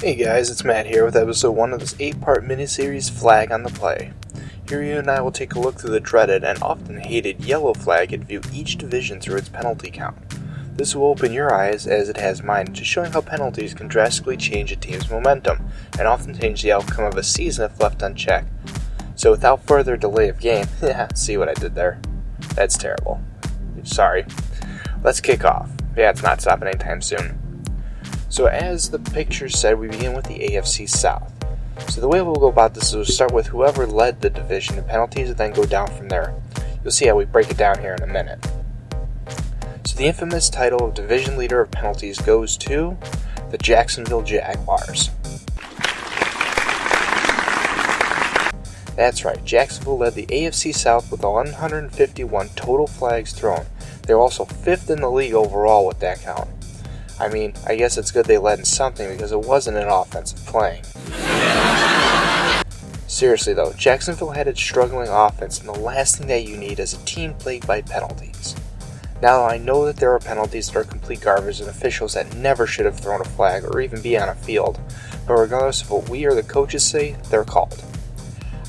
Hey guys, it's Matt here with episode 1 of this 8-part miniseries Flag on the Play. Here you and I will take a look through the dreaded and often hated yellow flag and view each division through its penalty count. This will open your eyes, as it has mine, to showing how penalties can drastically change a team's momentum, and often change the outcome of a season if left unchecked. So without further delay of game, see what I did there? That's terrible. Sorry. Let's kick off. Yeah, it's not stopping anytime soon. So as the picture said, we begin with the AFC South. So the way we'll go about this is we'll start with whoever led the division in penalties and then go down from there. You'll see how we break it down here in a minute. So the infamous title of Division Leader of Penalties goes to the Jacksonville Jaguars. That's right, Jacksonville led the AFC South with 151 total flags thrown. They were also 5th in the league overall with that count. I mean, I guess it's good they led in something because it wasn't an offensive playing. Seriously though, Jacksonville had its struggling offense, and the last thing that you need is a team plagued by penalties. Now, I know that there are penalties that are complete garbage and officials that never should have thrown a flag or even be on a field, but regardless of what we or the coaches say, they're called.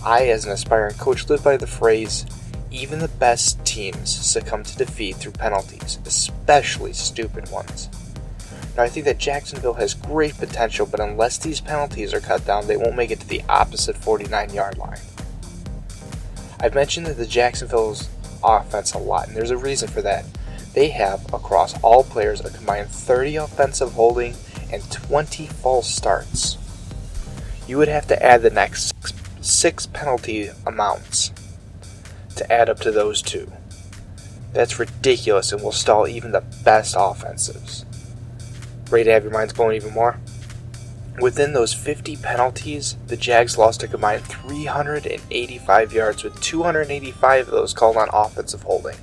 I, as an aspiring coach, live by the phrase, even the best teams succumb to defeat through penalties, especially stupid ones. Now, I think that Jacksonville has great potential, but unless these penalties are cut down, they won't make it to the opposite 49-yard line. I've mentioned that the Jacksonville's offense a lot, and there's a reason for that. They have, across all players, a combined 30 offensive holding and 20 false starts. You would have to add the next six penalty amounts to add up to those two. That's ridiculous and will stall even the best offensives. Ready to have your minds blown even more? Within those 50 penalties, the Jags lost a combined 385 yards, with 285 of those called on offensive holding.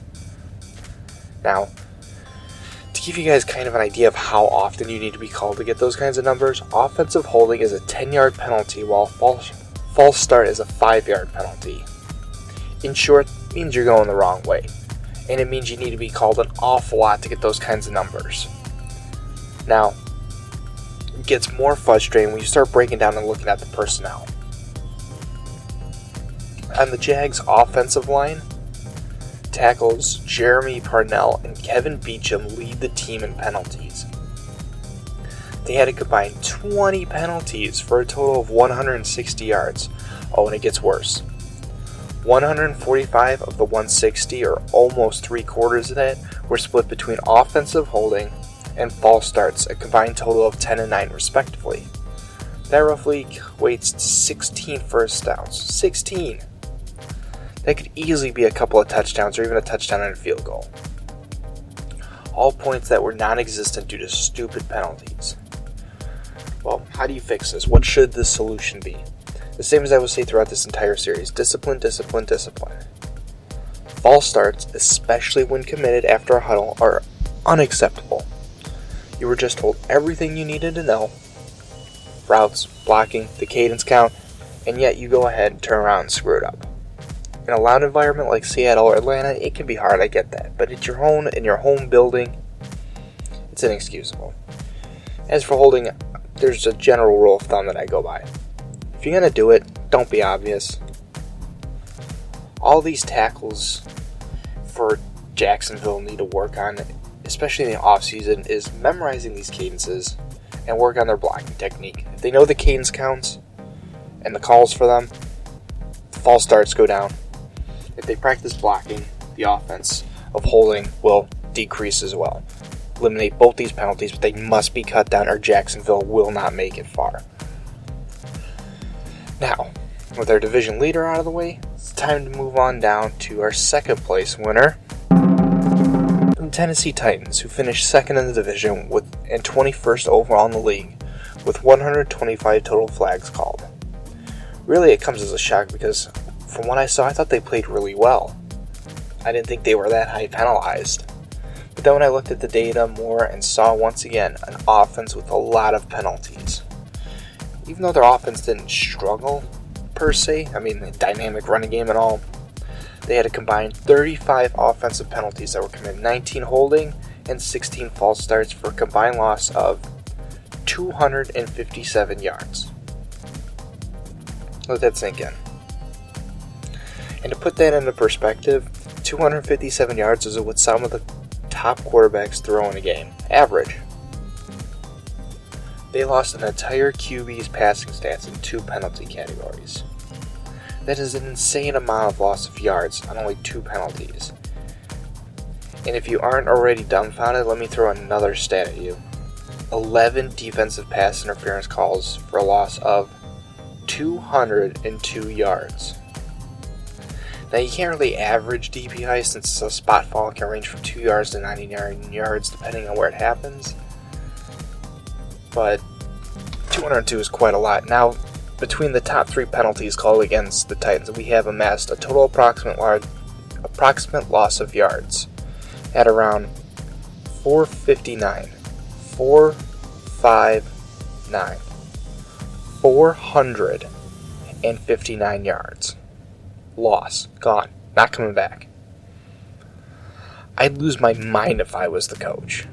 Now, to give you guys kind of an idea of how often you need to be called to get those kinds of numbers, offensive holding is a 10-yard penalty, while false start is a 5-yard penalty. In short, it means you're going the wrong way, and it means you need to be called an awful lot to get those kinds of numbers. Now, it gets more frustrating when you start breaking down and looking at the personnel. On the Jags' offensive line, tackles Jeremy Parnell and Kevin Beecham lead the team in penalties. They had a combined 20 penalties for a total of 160 yards. Oh, and it gets worse. 145 of the 160, or almost 3/4 of that, were split between offensive holding and false starts, a combined total of 10 and 9 respectively. That roughly equates to 16 first downs. 16! That could easily be a couple of touchdowns or even a touchdown and a field goal. All points that were non-existent due to stupid penalties. Well, how do you fix this? What should the solution be? The same as I will say throughout this entire series: discipline, discipline, discipline. False starts, especially when committed after a huddle, are unacceptable. You were just told everything you needed to know: routes, blocking, the cadence count, and yet you go ahead and turn around and screw it up. In a loud environment like Seattle or Atlanta, it can be hard, I get that, but at your own, in your home building, it's inexcusable. As for holding, there's a general rule of thumb that I go by. If you're going to do it, don't be obvious. All these tackles for Jacksonville need to work on, especially in the offseason, is memorizing these cadences and work on their blocking technique. If they know the cadence counts and the calls for them, the false starts go down. If they practice blocking, the offense of holding will decrease as well. Eliminate both these penalties, but they must be cut down or Jacksonville will not make it far. Now, with our division leader out of the way, it's time to move on down to our second place winner, the Tennessee Titans, who finished second in the division and 21st overall in the league, with 125 total flags called. Really, it comes as a shock because from what I saw, I thought they played really well. I didn't think they were that high penalized. But then when I looked at the data more and saw once again an offense with a lot of penalties. Even though their offense didn't struggle per se, I mean, the dynamic running game and all, they had a combined 35 offensive penalties that were committed, 19 holding and 16 false starts, for a combined loss of 257 yards. Let that sink in. And to put that into perspective, 257 yards is what some of the top quarterbacks throw in a game. Average. They lost an entire QB's passing stats in 2 penalty categories. That is an insane amount of loss of yards on only 2 penalties. And if you aren't already dumbfounded, let me throw another stat at you. 11 defensive pass interference calls for a loss of 202 yards. Now you can't really average DPI since a spot foul can range from 2 yards to 99 yards depending on where it happens. But 202 is quite a lot. Now, between the top 3 penalties called against the Titans, we have amassed a total approximate loss of yards at around 459. 459 yards. Loss. Gone. Not coming back. I'd lose my mind if I was the coach.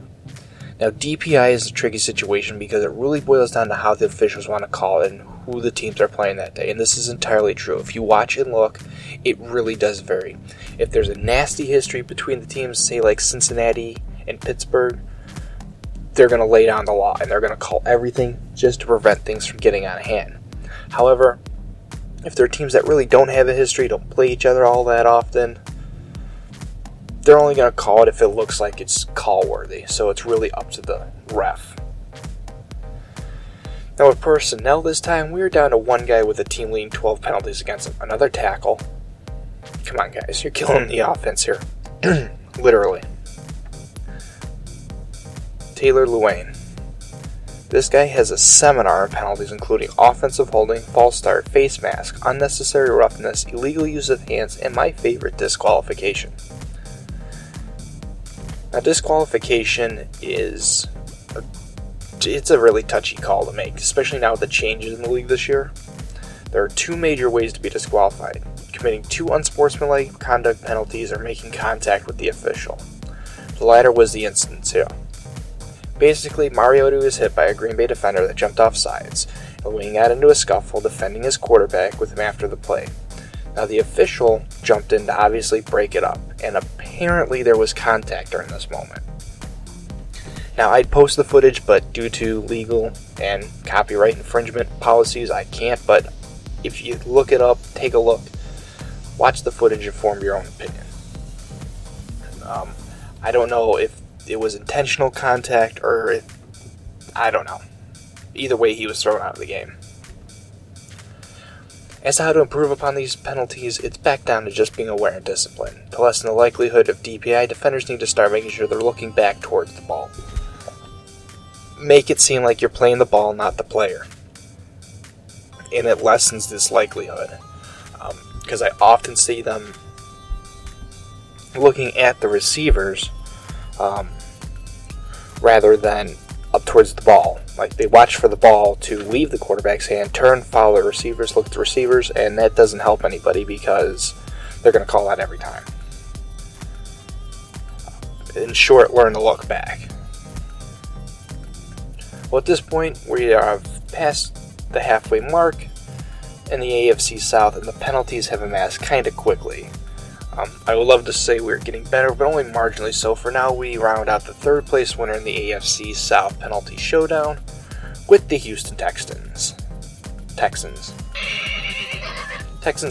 Now, DPI is a tricky situation because it really boils down to how the officials want to call it and who the teams are playing that day. And this is entirely true. If you watch and look, it really does vary. If there's a nasty history between the teams, say like Cincinnati and Pittsburgh, they're going to lay down the law and they're going to call everything just to prevent things from getting out of hand. However, if there are teams that really don't have a history, don't play each other all that often, they're only going to call it if it looks like it's call-worthy. So it's really up to the ref. Now with personnel this time, we are down to one guy with a team leading 12 penalties against him. Another tackle. Come on, guys. You're killing the offense here. Literally. Taylor Luane. This guy has a seminar of penalties including offensive holding, false start, face mask, unnecessary roughness, illegal use of hands, and my favorite, disqualification. Now, disqualification is it's a really touchy call to make, especially now with the changes in the league this year. There are 2 major ways to be disqualified: committing 2 unsportsmanlike conduct penalties or making contact with the official. The latter was the instance here. Basically, Mariota was hit by a Green Bay defender that jumped off sides, and Wing got into a scuffle defending his quarterback with him after the play. Now, the official jumped in to obviously break it up, and apparently there was contact during this moment. Now, I'd post the footage, but due to legal and copyright infringement policies, I can't. But if you look it up, take a look, watch the footage and form your own opinion. I don't know if it was intentional contact or if, I don't know. Either way, he was thrown out of the game. As to how to improve upon these penalties, it's back down to just being aware and disciplined. To lessen the likelihood of DPI, defenders need to start making sure they're looking back towards the ball. Make it seem like you're playing the ball, not the player. And it lessens this likelihood. Because I often see them looking at the receivers rather than up towards the ball. Like, they watch for the ball to leave the quarterback's hand, turn, follow the receivers, look at the receivers, and that doesn't help anybody because they're going to call that every time. In short, learn to look back. Well, at this point, we have passed the halfway mark in the AFC South, and the penalties have amassed kind of quickly. I would love to say we're getting better, but only marginally so. For now, we round out the 3rd place winner in the AFC South penalty showdown with the Houston Texans. Texans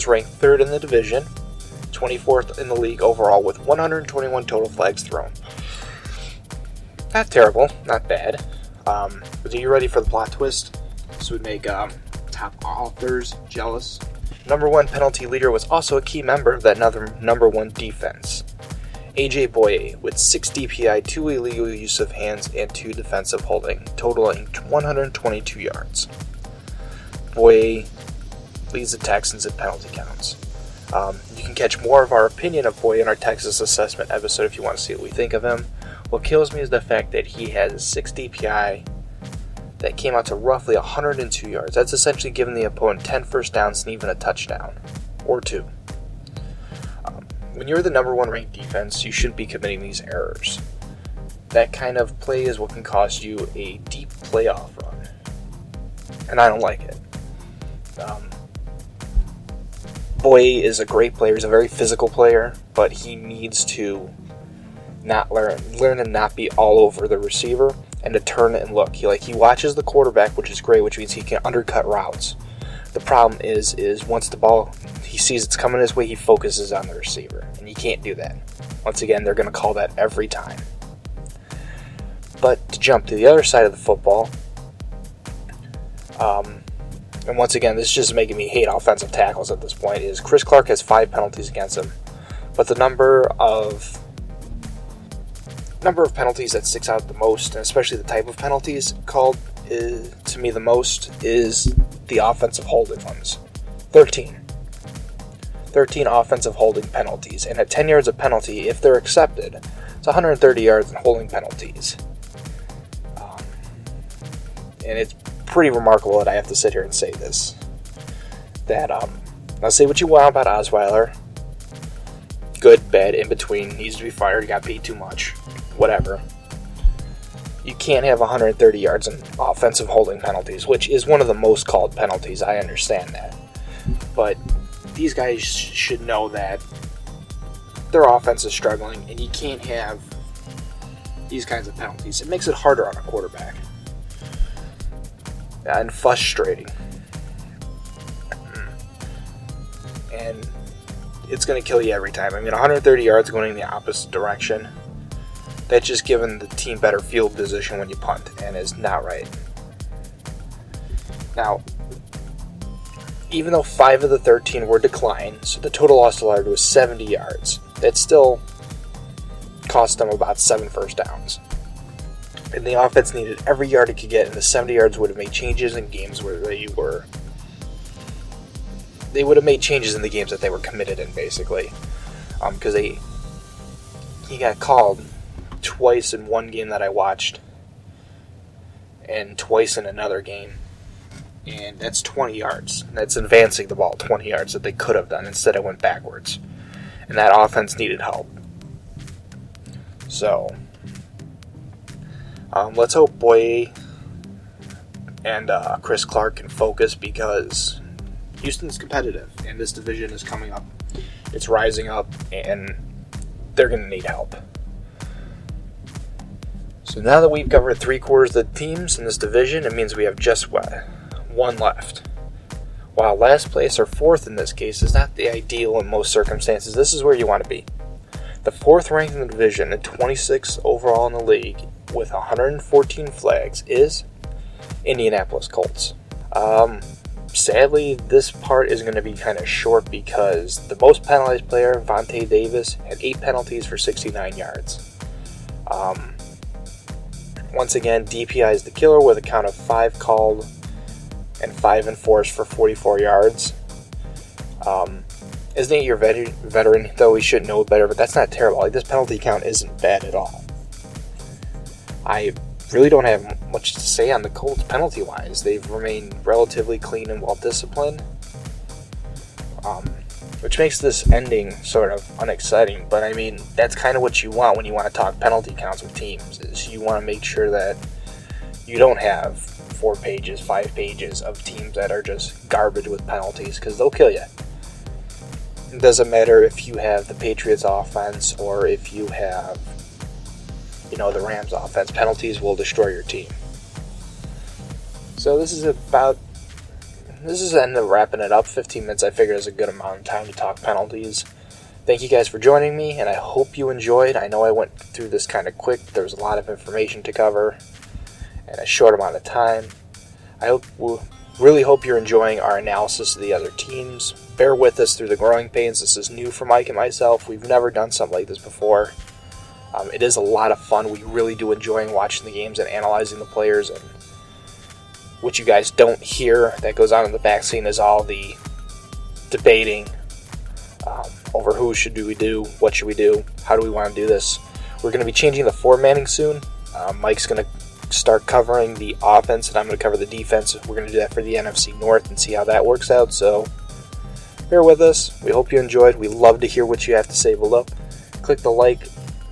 ranked 3rd in the division, 24th in the league overall with 121 total flags thrown. Not terrible, not bad. But are you ready for the plot twist? This would make top authors jealous. Number 1 penalty leader was also a key member of that number 1 defense. AJ Boye with 6 DPI, 2 illegal use of hands, and 2 defensive holding, totaling 122 yards. Boye leads the Texans in penalty counts. You can catch more of our opinion of Boye in our Texas assessment episode if you want to see what we think of him. What kills me is the fact that he has a 6 DPI that came out to roughly 102 yards. That's essentially giving the opponent 10 first downs and even a touchdown. Or 2. When you're the number 1 ranked defense, you shouldn't be committing these errors. That kind of play is what can cost you a deep playoff run. and I don't like it. Boye is a great player. He's a very physical player, but he needs to not learn to not be all over the receiver and to turn and look. He watches the quarterback, which is great, which means he can undercut routes. The problem is once the ball, he sees it's coming his way, he focuses on the receiver, and you can't do that. Once again, they're going to call that every time. But to jump to the other side of the football, and once again, this is just making me hate offensive tackles at this point, is Chris Clark has 5 penalties against him, but the number of penalties that sticks out the most, and especially the type of penalties called to me the most, is the offensive holding ones. 13 offensive holding penalties, and at 10 yards of penalty, if they're accepted, it's 130 yards in holding penalties. And it's pretty remarkable that I have to sit here and say this. That, now say what you want about Osweiler. Good, bad, in between, needs to be fired, got paid too much, whatever. You can't have 130 yards in offensive holding penalties, which is one of the most called penalties, I understand that. But these guys should know that their offense is struggling, and you can't have these kinds of penalties. It makes it harder on a quarterback. And frustrating. And it's going to kill you every time. I mean, 130 yards going in the opposite direction, that's just giving the team better field position when you punt, and is not right. Now, even though 5 of the 13 were declined, so the total loss allowed was 70 yards, that still cost them about 7 first downs. And the offense needed every yard it could get, and the 70 yards would have made changes in games where they would have made changes in the games that they were committed in, basically. Because he got called twice in one game that I watched, and twice in another game. And that's 20 yards. That's advancing the ball 20 yards that they could have done. Instead, it went backwards. And that offense needed help. So, let's hope Boye and Chris Clark can focus, because Houston's competitive, and this division is coming up. It's rising up, and they're going to need help. So now that we've covered 3/4 of the teams in this division, it means we have just one left. While last place, or 4th in this case, is not the ideal in most circumstances, this is where you want to be. The 4th ranked in the division and 26th overall in the league with 114 flags is Indianapolis Colts. Sadly, this part is going to be kind of short, because the most penalized player, Vontae Davis, had 8 penalties for 69 yards. Once again, DPI is the killer with a count of 5 called and 5 enforced for 44 yards. As an 8-year veteran, though, he should know better, but that's not terrible. This penalty count isn't bad at all. I really don't have much to say on the Colts penalty-wise. They've remained relatively clean and well-disciplined, which makes this ending sort of unexciting. But, I mean, that's kind of what you want when you want to talk penalty counts with teams, is you want to make sure that you don't have 4 pages, 5 pages of teams that are just garbage with penalties, because they'll kill you. It doesn't matter if you have the Patriots offense or if you have, the Rams offense. Penalties will destroy your team. So this is the end of wrapping it up. 15 minutes I figure is a good amount of time to talk penalties. Thank you guys for joining me, and I hope you enjoyed. I know I went through this kind of quick. There was a lot of information to cover in a short amount of time. Really hope you're enjoying our analysis of the other teams. Bear with us through the growing pains. This is new for Mike and myself. We've never done something like this before. It is a lot of fun. We really do enjoy watching the games and analyzing the players. And what you guys don't hear that goes on in the back scene is all the debating over who should we do, what should we do, how do we want to do this. We're going to be changing the formatting soon. Mike's going to start covering the offense, and I'm going to cover the defense. We're going to do that for the NFC North and see how that works out. So bear with us. We hope you enjoyed. We love to hear what you have to say below. Click the like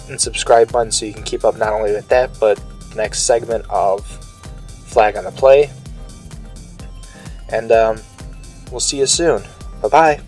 and subscribe button so you can keep up not only with that, but the next segment of Flag on the Play. And we'll see you soon. Bye-bye.